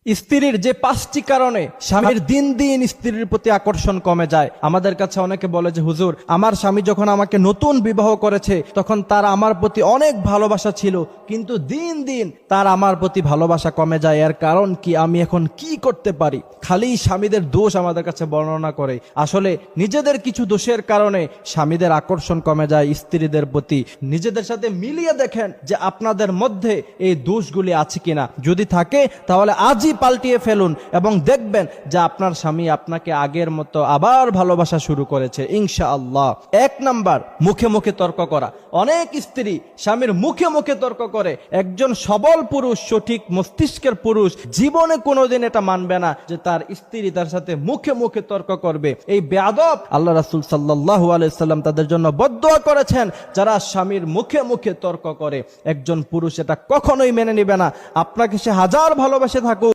স্ত্রীর যে 5টি কারণে স্বামীর দিন দিন স্ত্রীর প্রতি আকর্ষণ কমে যায়। আমাদের কাছে অনেকে বলে যে হুজুর, আমার স্বামী যখন আমাকে নতুন বিবাহ করেছে তখন তার আমার প্রতি অনেক ভালোবাসা ছিল, কিন্তু দিন দিন তার আমার প্রতি ভালোবাসা কমে যায়। এর কারণ কি? আমি এখন কি করতে পারি? খালি স্বামীদের দোষ আমাদের কাছে বর্ণনা করে। আসলে নিজেদের কিছু দোষের কারণে স্বামীদের আকর্ষণ কমে যায় স্ত্রীদের প্রতি। নিজেদের সাথে মিলিয়ে দেখেন যে আপনাদের মধ্যে এই দোষগুলি আছে কিনা। যদি থাকে তাহলে আজই পাল্টিয়ে ফেলুন এবং দেখবেন যে আপনার স্বামী আপনাকে আগের মতো আবার ভালোবাসা শুরু করেছে ইনশাআল্লাহ। 1 নাম্বার, মুখে মুখে তর্ক করা। অনেক স্ত্রী স্বামীর মুখে মুখে তর্ক করে। একজন সবল পুরুষ, সঠিক মস্তিষ্কের পুরুষ জীবনে কোনোদিন এটা মানবে না যে তার স্ত্রী তার সাথে মুখে মুখে তর্ক করবে। এই বেয়াদব আল্লাহ রাসূল সাল্লাল্লাহু আলাইহি সাল্লাম তাদের জন্য বদদুয়া করেছেন যারা স্বামীর মুখে মুখে তর্ক করে। একজন পুরুষ এটা কখনোই মেনে নেবে না, আপনাকে সে হাজার ভালোবাসে থাকুক।